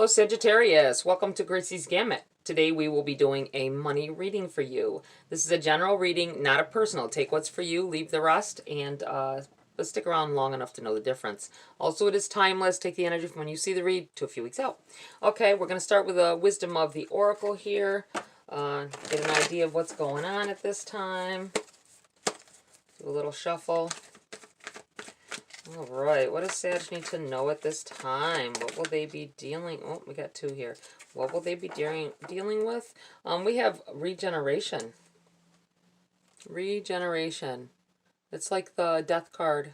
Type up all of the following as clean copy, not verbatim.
Hello Sagittarius, welcome to GRAYCI'S Gamut. Today we will be doing a money reading for you. This is a general reading, not a personal. Take what's for you, leave the rest, and let's stick around long enough to know the difference. Also, it is timeless. Take the energy from when you see the read to a few weeks out. Okay, we're going to start with a wisdom of the oracle here. Get an idea of what's going on at this time. Do a little shuffle. All right, what does Sag need to know at this time? What will they be dealing... Oh, we got two here. What will they be dealing with? We have regeneration. Regeneration. It's like the death card.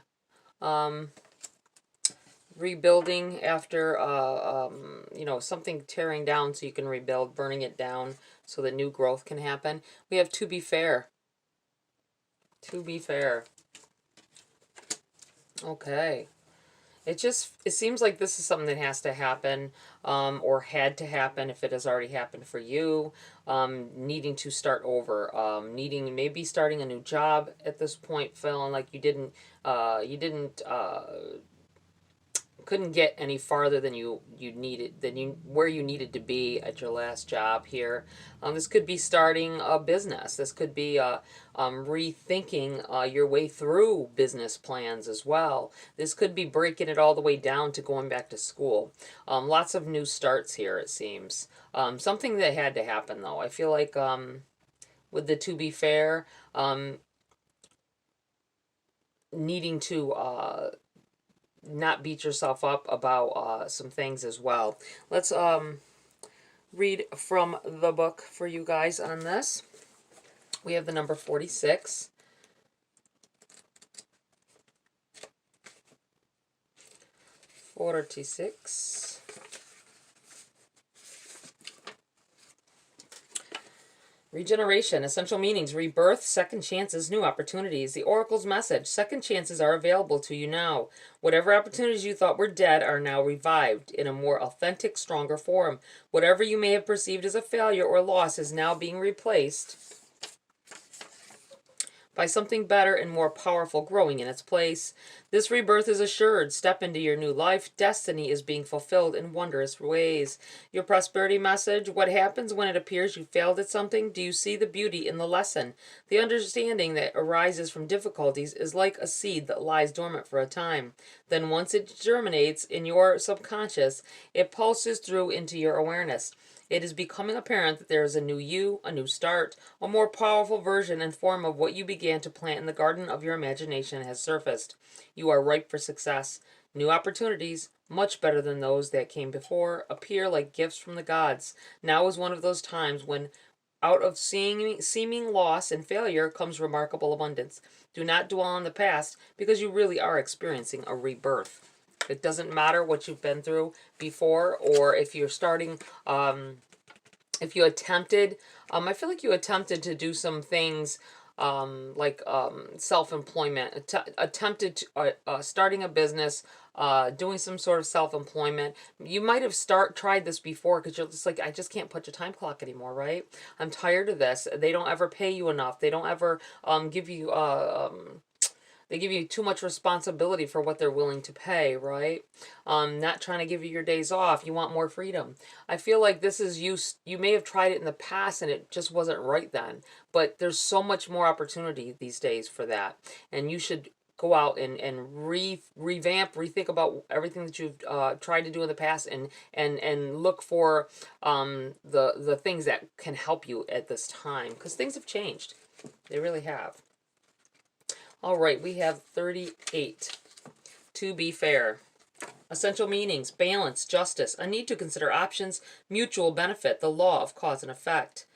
Rebuilding after, you know, something tearing down so you can rebuild, burning it down so that new growth can happen. We have to be fair. To be fair. Okay. It seems like this is something that has to happen, or had to happen if it has already happened for you. Needing to start over, maybe starting a new job at this point, feeling like you couldn't get any farther than where you needed to be at your last job here. This could be starting a business. This could be rethinking your way through business plans as well. This could be breaking it all the way down to going back to school. Lots of new starts here, it seems. Something that had to happen, though. I feel like with the to be fair, needing to not beat yourself up about some things as well. Let's read from the book for you guys on this. We have the number 46. 46. Regeneration, essential meanings, rebirth, second chances, new opportunities. The Oracle's message, second chances are available to you now. Whatever opportunities you thought were dead are now revived in a more authentic, stronger form. Whatever you may have perceived as a failure or loss is now being replaced by something better and more powerful growing in its place. This rebirth is assured. Step into your new life. Destiny is being fulfilled in wondrous ways. Your prosperity message, what happens when it appears you failed at something? Do you see the beauty in the lesson? The understanding that arises from difficulties is like a seed that lies dormant for a time. Then once it germinates in your subconscious, it pulses through into your awareness. It is becoming apparent that there is a new you, a new start, a more powerful version and form of what you began to plant in the garden of your imagination has surfaced. You are ripe for success. New opportunities, much better than those that came before, appear like gifts from the gods. Now is one of those times when out of seeming loss and failure comes remarkable abundance. Do not dwell on the past because you really are experiencing a rebirth. It doesn't matter what you've been through before, or if you're starting, if you attempted, I feel like you attempted to do some things like self-employment, attempted to, starting a business, doing some sort of self-employment. You might have tried this before because you're just like, I just can't put your time clock anymore, right? I'm tired of this. They don't ever pay you enough. They don't ever give you... they give you too much responsibility for what they're willing to pay, right? Not trying to give you your days off. You want more freedom. I feel like this is you may have tried it in the past and it just wasn't right then. But there's so much more opportunity these days for that. And you should go out and revamp, rethink about everything that you've tried to do in the past, and look for the things that can help you at this time. Because things have changed. They really have. All right, we have 38. To be fair. Essential meanings, balance, justice, a need to consider options, mutual benefit, the law of cause and effect.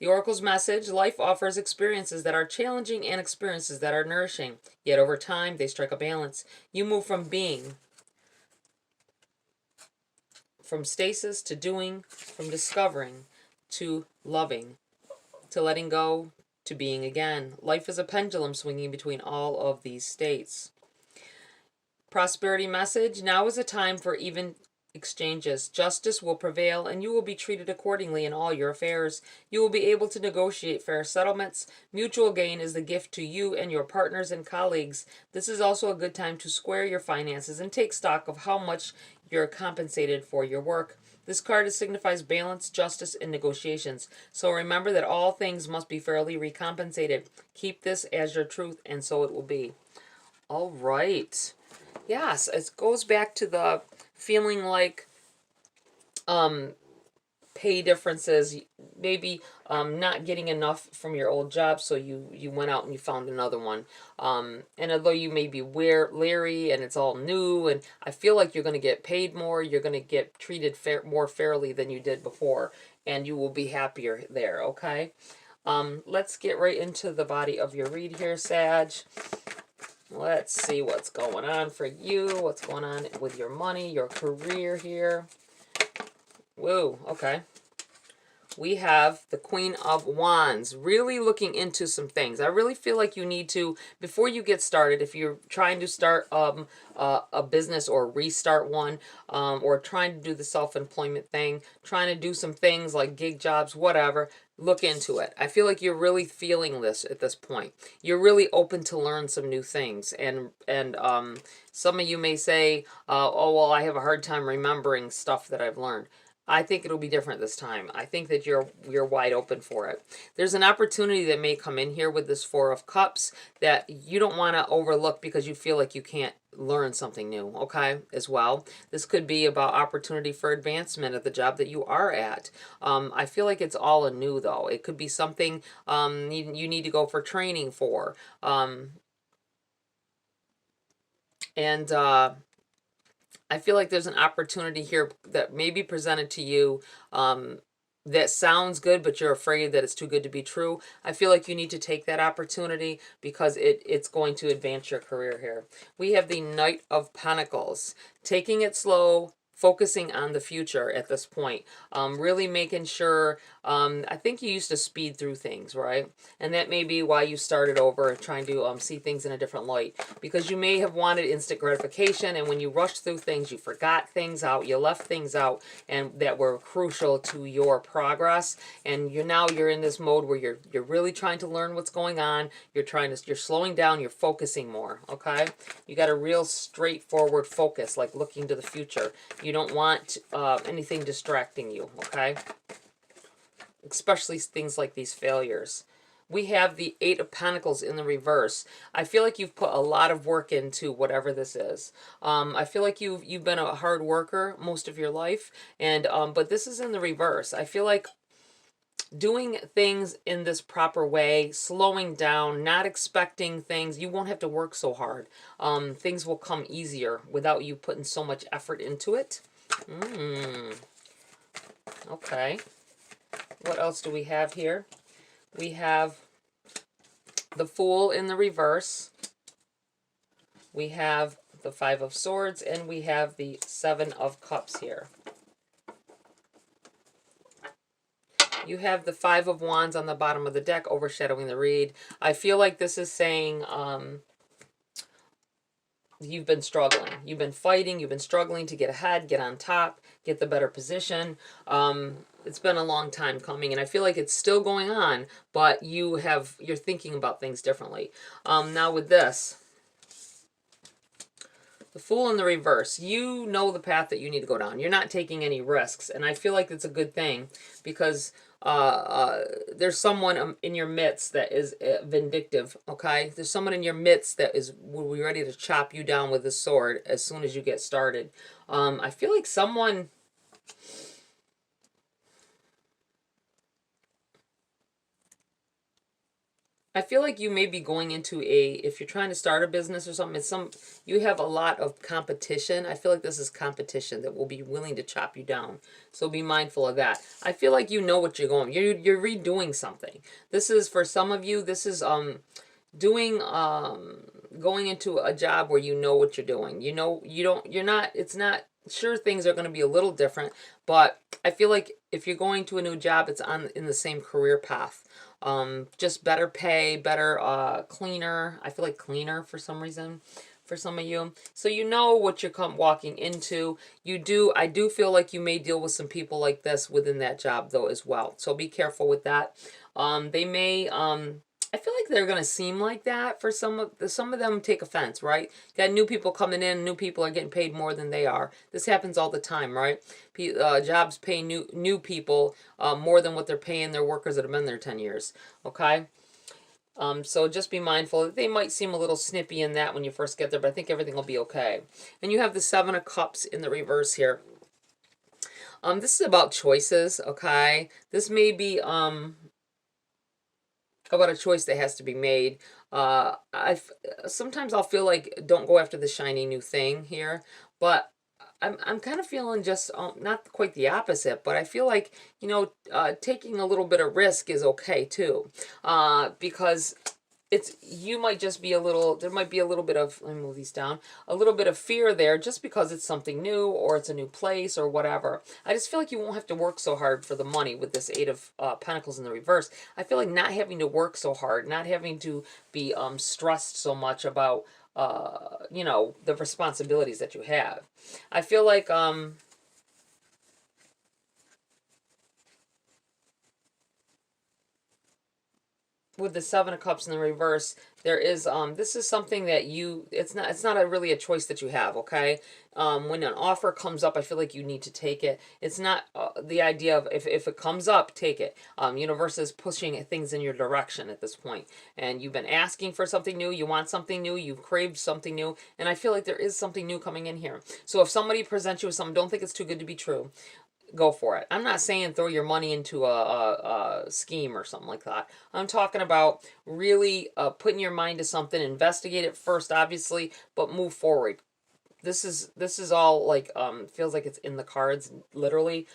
The Oracle's message, life offers experiences that are challenging and experiences that are nourishing. Yet over time, they strike a balance. You move from being, from stasis to doing, from discovering to loving, to letting go, to being again. Life is a pendulum swinging between all of these states. Prosperity message, now is a time for even exchanges. Justice will prevail and you will be treated accordingly in all your affairs. You will be able to negotiate fair settlements. Mutual gain is the gift to you and your partners and colleagues. This is also a good time to square your finances and take stock of how much you're compensated for your work. This card signifies balance, justice, and negotiations. So remember that all things must be fairly recompensated. Keep this as your truth, and so it will be. All right. Yes, it goes back to the feeling like pay differences, maybe not getting enough from your old job, so you went out and you found another one. And although you may be leery and it's all new, and I feel like you're going to get paid more, you're going to get treated more fairly than you did before, and you will be happier there, okay? Let's get right into the body of your read here, Sag. Let's see what's going on for you, what's going on with your money, your career here. Whoa, okay. We have the Queen of Wands, really looking into some things. I really feel like you need to, before you get started, if you're trying to start a business or restart one, or trying to do the self-employment thing, trying to do some things like gig jobs, whatever, look into it. I feel like you're really feeling this at this point. You're really open to learn some new things. And some of you may say, oh, well, I have a hard time remembering stuff that I've learned. I think it'll be different this time. I think that you're wide open for it. There's an opportunity that may come in here with this Four of Cups that you don't want to overlook because you feel like you can't learn something new, okay, as well. This could be about opportunity for advancement at the job that you are at. I feel like it's all anew, though. It could be something you need to go for training for. I feel like there's an opportunity here that may be presented to you that sounds good, but you're afraid that it's too good to be true. I feel like you need to take that opportunity because it's going to advance your career here. We have the Knight of Pentacles. Taking it slow, focusing on the future at this point. Really making sure, I think you used to speed through things, right? And that may be why you started over, trying to see things in a different light. Because you may have wanted instant gratification, and when you rushed through things, you forgot things out, you left things out, and that were crucial to your progress. And you're in this mode where you're really trying to learn what's going on. You're slowing down, you're focusing more, okay? You got a real straightforward focus, like looking to the future. You don't want anything distracting you, okay? Especially things like these failures. We have the Eight of Pentacles in the reverse. I feel like you've put a lot of work into whatever this is. I feel like you've been a hard worker most of your life, and but this is in the reverse. I feel like doing things in this proper way, slowing down, not expecting things. You won't have to work so hard. Things will come easier without you putting so much effort into it. Okay. What else do we have here? We have the Fool in the reverse. We have the Five of Swords, and we have the Seven of Cups here. You have the Five of Wands on the bottom of the deck overshadowing the read. I feel like this is saying you've been struggling. You've been fighting. You've been struggling to get ahead, get on top, get the better position. It's been a long time coming, and I feel like it's still going on, but you're thinking about things differently. Now with this, the Fool in the reverse, you know the path that you need to go down. You're not taking any risks, and I feel like it's a good thing because there's someone in your midst that is vindictive, okay? There's someone in your midst that will be ready to chop you down with a sword as soon as you get started. I feel like someone... I feel like you may be going into if you're trying to start a business or something, you have a lot of competition. I feel like this is competition that will be willing to chop you down. So be mindful of that. I feel like you know what you're going. You're redoing something. This is, for some of you, this is going into a job where you know what you're doing. It's not, sure, things are going to be a little different, but I feel like if you're going to a new job, it's in the same career path. Just better pay, better, cleaner. I feel like cleaner for some reason for some of you. So you know what you're walking into. I do feel like you may deal with some people like this within that job though as well. So be careful with that. They may, I feel like they're going to seem like that for some of them take offense, right? Got new people coming in, new people are getting paid more than they are. This happens all the time, right? Jobs pay new people more than what they're paying their workers that have been there 10 years, okay? So just be mindful that they might seem a little snippy in that when you first get there, but I think everything will be okay. And you have the Seven of Cups in the reverse here. This is about choices, okay? This may be about a choice that has to be made. Sometimes I'll feel like don't go after the shiny new thing here, but I'm kind of feeling just not quite the opposite, but I feel like, you know, taking a little bit of risk is okay too, because you might just be a little, there might be a little bit of, let me move these down, a little bit of fear there just because it's something new or it's a new place or whatever. I just feel like you won't have to work so hard for the money with this Eight of Pentacles in the reverse. I feel like not having to work so hard, not having to be stressed so much about, you know, the responsibilities that you have. I feel like, with the Seven of Cups in the reverse, there is this is something that it's not really a choice that you have, okay? When an offer comes up, I feel like you need to take it. It's not the idea of if it comes up, take it. Universe is pushing things in your direction at this point, and you've been asking for something new, you want something new, you've craved something new, and I feel like there is something new coming in here. So if somebody presents you with something, don't think it's too good to be true, go for it. I'm not saying throw your money into a scheme or something like that. I'm talking about really putting your mind to something, investigate it first, obviously, but move forward. This is all like feels like it's in the cards, literally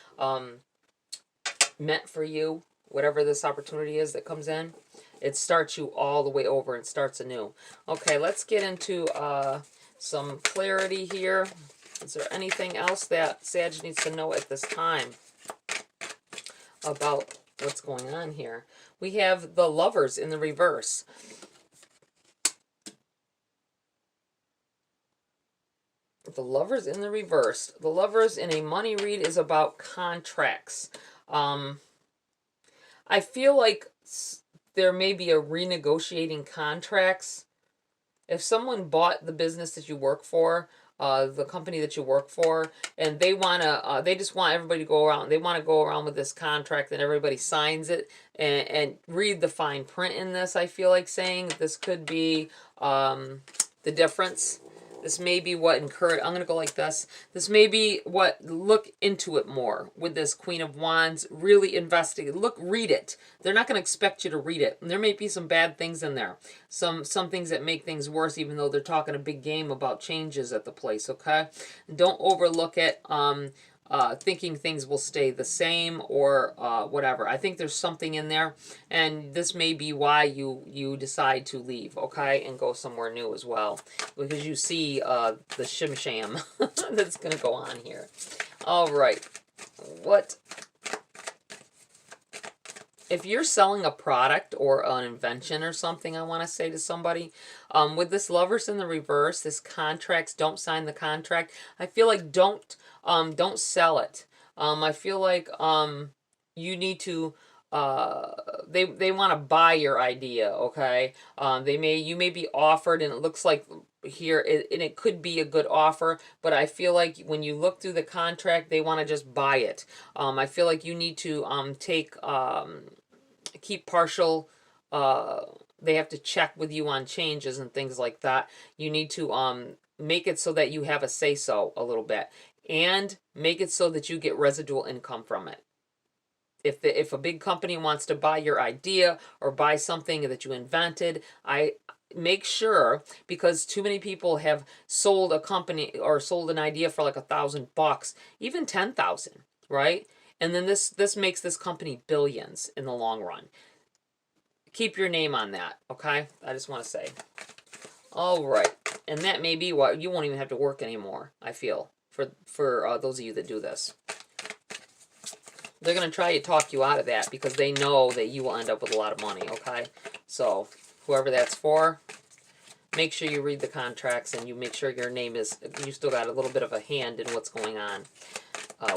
meant for you. Whatever this opportunity is that comes in, it starts you all the way over and starts anew. Okay, let's get into some clarity here. Is there anything else that Sag needs to know at this time about what's going on here? We have the Lovers in the reverse. The Lovers in the reverse. The Lovers in a money read is about contracts. I feel like there may be a renegotiating contracts. If someone bought the business that you work for, the company that you work for, and they they just want everybody to go around. They want to go around with this contract and everybody signs it and read the fine print in this. I feel like saying this could be the difference. This may be what encourage. I'm gonna go like this. This may be what look into it more with this Queen of Wands. Really investigate. Look, read it. They're not gonna expect you to read it. There may be some bad things in there. Some things that make things worse, even though they're talking a big game about changes at the place. Okay, don't overlook it. Thinking things will stay the same or whatever. I think there's something in there, and this may be why you decide to leave, okay, and go somewhere new as well, because you see the shim sham that's going to go on here. All right, what if you're selling a product or an invention or something? I want to say to somebody, with this Lovers in the reverse, this contracts, don't sign the contract. I feel like don't sell it. I feel like you need to they want to buy your idea, okay? You may be offered, and it looks like here and it could be a good offer, but I feel like when you look through the contract, they want to just buy it. I feel like you need to keep partial they have to check with you on changes and things like that. You need to make it so that you have a say-so a little bit, and make it so that you get residual income from it. If a big company wants to buy your idea or buy something that you invented, I make sure, because too many people have sold a company or sold an idea for like $1,000, even 10,000, right? And then this makes this company billions in the long run. Keep your name on that, okay? I just want to say. All right, and that may be what you won't even have to work anymore. I feel for those of you that do this. They're going to try to talk you out of that because they know that you will end up with a lot of money, okay? So, whoever that's for, make sure you read the contracts and you make sure your name is, you still got a little bit of a hand in what's going on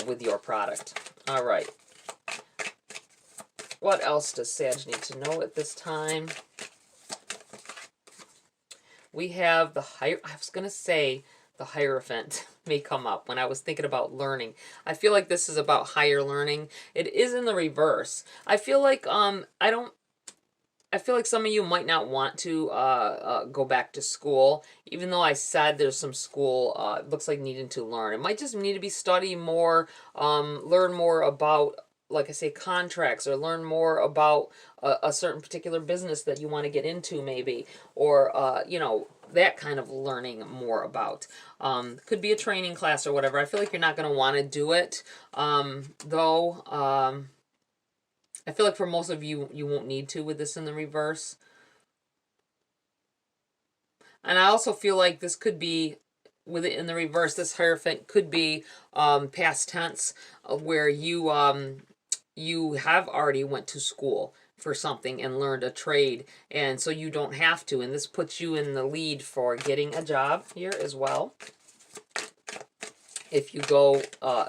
with your product. All right. What else does Sag need to know at this time? We have the I was going to say the Hierophant may come up when I was thinking about learning. I feel like this is about higher learning. It is in the reverse. I feel like I feel like some of you might not want to go back to school, even though I said there's some school, it looks like needing to learn. It might just need to be studying more, learn more about, like I say, contracts, or learn more about a certain particular business that you want to get into maybe, or, you know, that kind of learning more about. Could be a training class or whatever. I feel like you're not going to want to do it, though. I feel like for most of you, you won't need to with this in the reverse. And I also feel like this could be, with it in the reverse, this Hierophant could be past tense, where you have already went to school for something and learned a trade, and so you don't have to. And this puts you in the lead for getting a job here as well. If you go,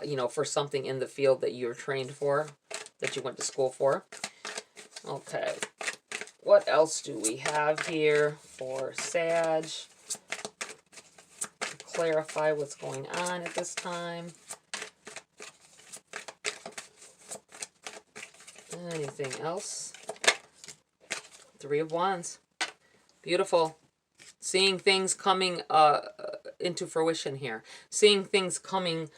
you know, for something in the field that you're trained for, that you went to school for. Okay, what else do we have here for Sag? To clarify what's going on at this time. Anything else? Three of Wands. Beautiful. Seeing things coming into fruition here. Seeing things coming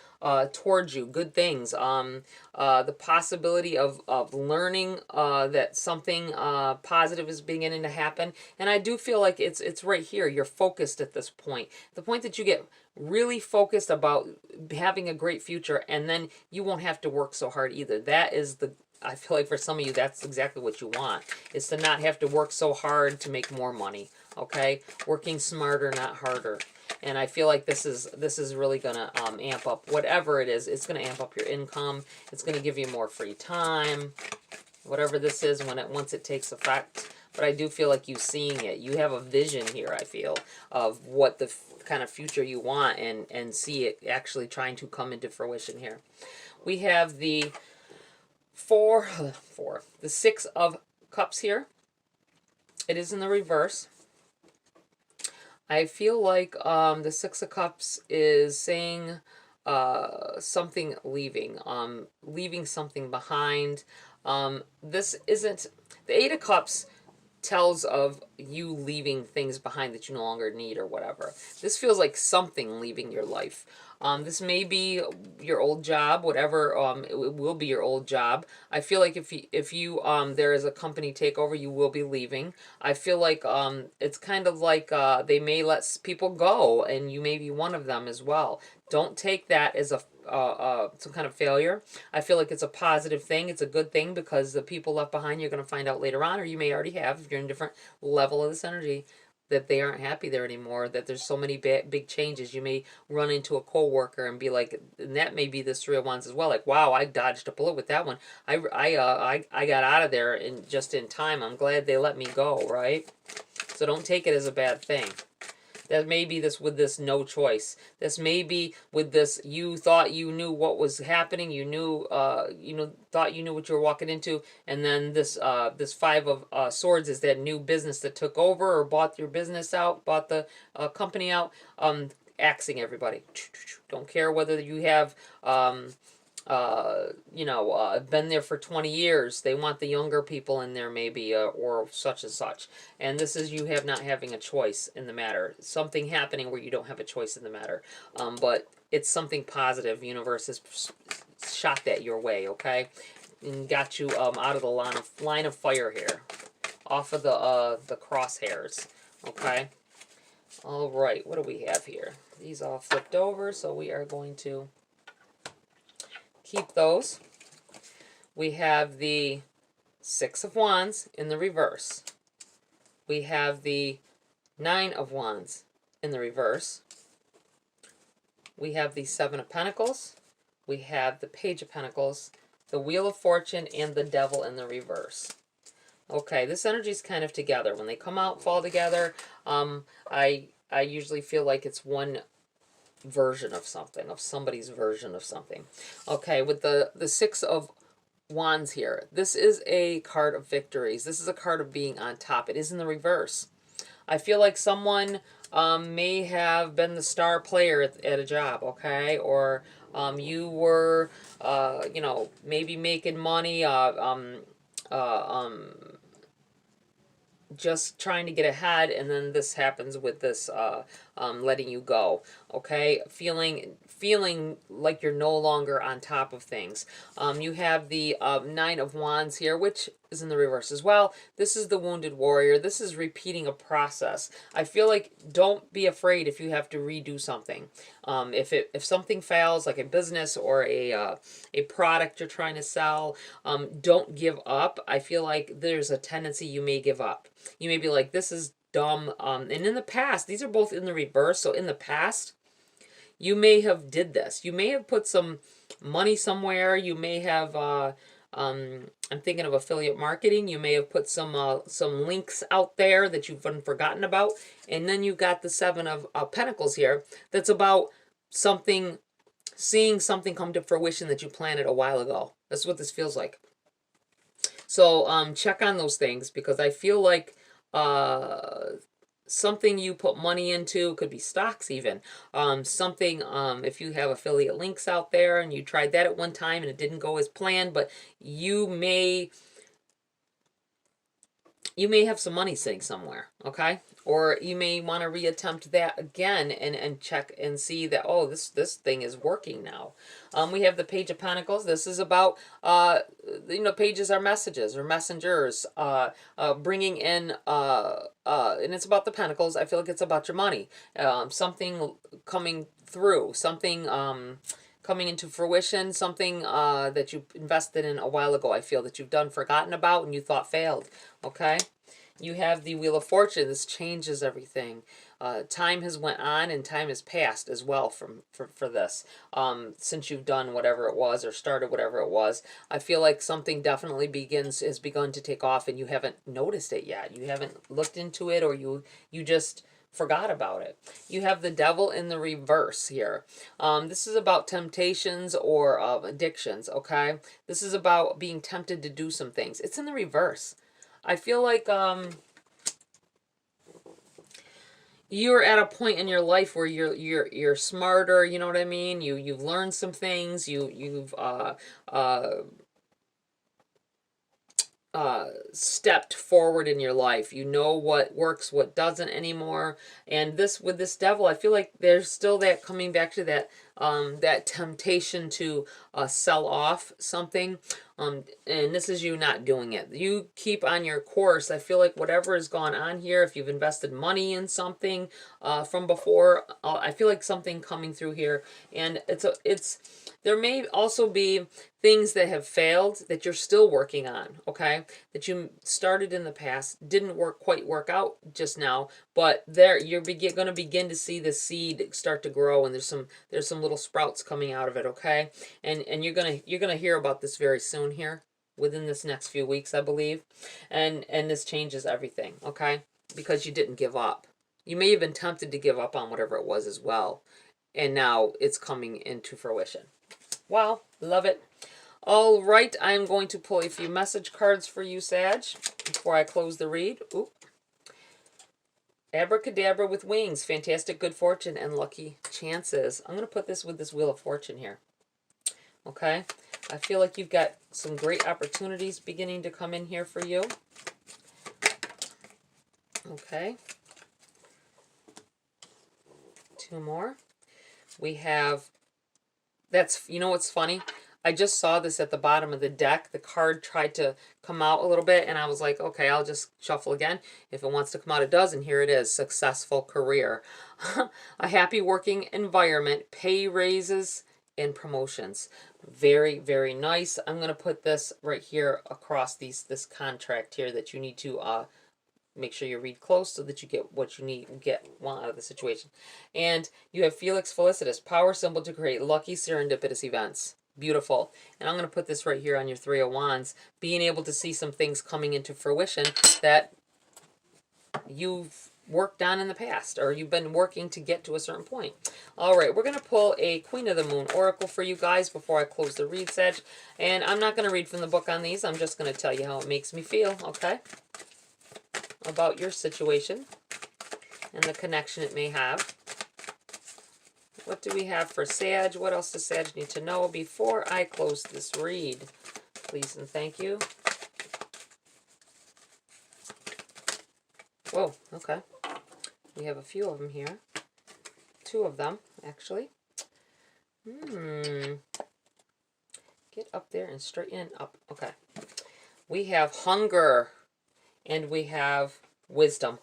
towards you. Good things. The possibility of learning that something positive is beginning to happen. And I do feel like it's right here. You're focused at this point. The point that you get really focused about having a great future, and then you won't have to work so hard either. That is the... I feel like for some of you, that's exactly what you want, is to not have to work so hard to make more money, okay? Working smarter, not harder. And I feel like this is really going to amp up whatever it is. It's going to amp up your income. It's going to give you more free time, whatever this is once it takes effect. But I do feel like you seeing it. You have a vision here, I feel, of what the kind of future you want, and see it actually trying to come into fruition here. We have the the Six of Cups here. It is in the reverse. I feel like the Six of Cups is saying something leaving, leaving something behind. This isn't... The Eight of Cups tells of you leaving things behind that you no longer need or whatever. This feels like something leaving your life. This may be your old job, whatever. It will be your old job. I feel like if you there is a company takeover, you will be leaving. I feel like it's kind of like they may let people go, and you may be one of them as well. Don't take that as a some kind of failure. I feel like it's a positive thing. It's a good thing, because the people left behind, you're going to find out later on, or you may already have if you're in a different level of this energy, that they aren't happy there anymore, that there's so many big changes. You may run into a coworker and be like, and that may be this Three of Wands as well, like, wow, I dodged a bullet with that one. I got out of there just in time. I'm glad they let me go, right? So don't take it as a bad thing. That may be this with this no choice. This may be with this, you thought you knew what was happening. You knew, thought you knew what you were walking into. And then this this Five of Swords is that new business that took over or bought your business out, bought the company out, axing everybody. Don't care whether you have... been there for 20 years. They want the younger people in there maybe, or such and such. And this is you not having a choice in the matter. Something happening where you don't have a choice in the matter. But it's something positive. Universe has shot that your way, okay? And got you out of the line of fire here. Off of the crosshairs, okay? All right, what do we have here? These all flipped over, so we are going to keep those. We have the Six of Wands in the reverse. We have the Nine of Wands in the reverse. We have the Seven of Pentacles. We have the Page of Pentacles, the Wheel of Fortune, and the Devil in the reverse. Okay, this energy is kind of together. When they come out, fall together, I usually feel like it's one version of something, of somebody's version of something. Okay, with the Six of Wands here, this is a card of victories. This is a card of being on top. It is in the reverse. I feel like someone may have been the star player at a job, okay? Or you were, you know, maybe making money, uh, um, just trying to get ahead, and then this happens with this letting you go, okay? Feeling like you're no longer on top of things. You have the Nine of Wands here, which is in the reverse as well. This is the Wounded Warrior. This is repeating a process. I feel like don't be afraid if you have to redo something. If something fails, like a business or a product you're trying to sell, don't give up. I feel like there's a tendency you may give up. You may be like, this is dumb. And in the past, these are both in the reverse. So in the past, you may have did this. You may have put some money somewhere. You may have, I'm thinking of affiliate marketing. You may have put some links out there that you've forgotten about. And then you got the Seven of Pentacles here. That's about something, seeing something come to fruition that you planted a while ago. That's what this feels like. So check on those things, because I feel like something you put money into, could be stocks even, something, if you have affiliate links out there and you tried that at one time and it didn't go as planned, but you may have some money sitting somewhere, okay? Or you may want to reattempt that again and check and see that, oh, this thing is working now. We have the Page of Pentacles. This is about, you know, pages are messages or messengers, bringing in, and it's about the Pentacles. I feel like it's about your money, something coming through, something, coming into fruition, something that you invested in a while ago. I feel that you've forgotten about and you thought failed, okay? You have the Wheel of Fortune. This changes everything. Time has went on and time has passed as well for this. Since you've done whatever it was or started whatever it was, I feel like something definitely has begun to take off and you haven't noticed it yet. You haven't looked into it, or you just forgot about it. You have the Devil in the reverse here. This is about temptations or addictions, okay? This is about being tempted to do some things. It's in the reverse. I feel like you're at a point in your life where you're smarter, you know what I mean? You've learned some things, you've stepped forward in your life. You know what works, what doesn't anymore. And with this Devil, I feel like there's still that coming back to that that temptation to sell off something. And this is you not doing it. You keep on your course. I feel like whatever has gone on here, if you've invested money in something from before, I feel like something coming through here. And there may also be things that have failed that you're still working on, okay? That you started in the past, didn't quite work out just now, but you're going to begin to see the seed start to grow, and there's some little sprouts coming out of it, okay? And you're gonna hear about this very soon here, within this next few weeks, I believe. And this changes everything, okay? Because you didn't give up. You may have been tempted to give up on whatever it was as well, and now it's coming into fruition. Wow, love it. All right, I'm going to pull a few message cards for you, Sag, before I close the read. Ooh. Abracadabra with wings, fantastic good fortune and lucky chances. I'm going to put this with this Wheel of Fortune here. Okay, I feel like you've got some great opportunities beginning to come in here for you. Okay. Two more. We have, you know what's funny? I just saw this at the bottom of the deck. The card tried to come out a little bit, and I was like, okay, I'll just shuffle again. If it wants to come out, it does, and here it is, successful career. A happy working environment, pay raises, and promotions. Very, very nice. I'm going to put this right here across this contract here that you need to make sure you read close so that you get what you want out of the situation. And you have Felix Felicitas, power symbol to create lucky serendipitous events. Beautiful. And I'm going to put this right here on your Three of Wands, being able to see some things coming into fruition that you've worked on in the past, or you've been working to get to a certain point. All right, we're going to pull a Queen of the Moon Oracle for you guys before I close the read, Sag. And I'm not going to read from the book on these. I'm just going to tell you how it makes me feel, okay? About your situation. and the connection it may have. What do we have for Sag? What else does Sag need to know before I close this read? Please and thank you. Whoa, okay. We have a few of them here. 2 of them, actually. Get up there and straighten up. Okay. We have hunger and we have wisdom.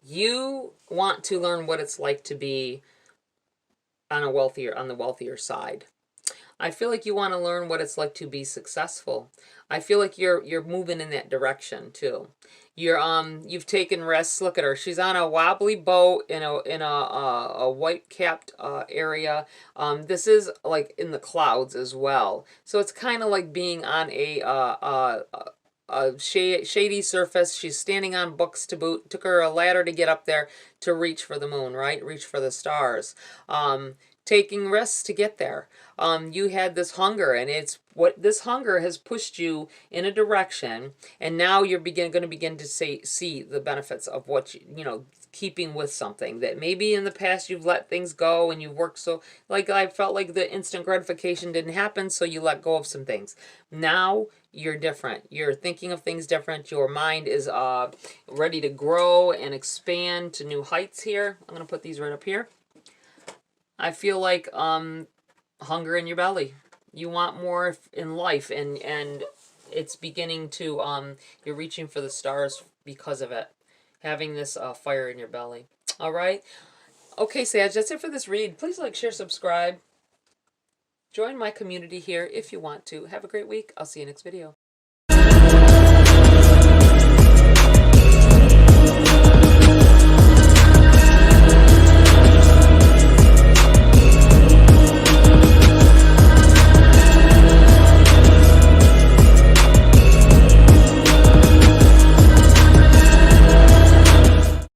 You want to learn what it's like to be on the wealthier side. I feel like you want to learn what it's like to be successful. I feel like you're moving in that direction you've taken risks. Look at her. She's on a wobbly boat in a white capped area. This is like in the clouds as well. So it's kind of like being on a shady surface. She's standing on books to boot. Took her a ladder to get up there to reach for the moon, right? Reach for the stars. Taking risks to get there. You had this hunger, and it's what this hunger has pushed you in a direction, and now you're going to begin to see the benefits of what keeping with something that maybe in the past you've let things go and you've worked so, like, I felt like the instant gratification didn't happen, so you let go of some things. Now you're different. You're thinking of things different. Your mind is ready to grow and expand to new heights here. I'm going to put these right up here. I feel like hunger in your belly. You want more in life, and it's beginning to you're reaching for the stars because of it. Having this fire in your belly. All right. Okay, Sag, that's it for this read. Please like, share, subscribe. Join my community here if you want to. Have a great week. I'll see you next video.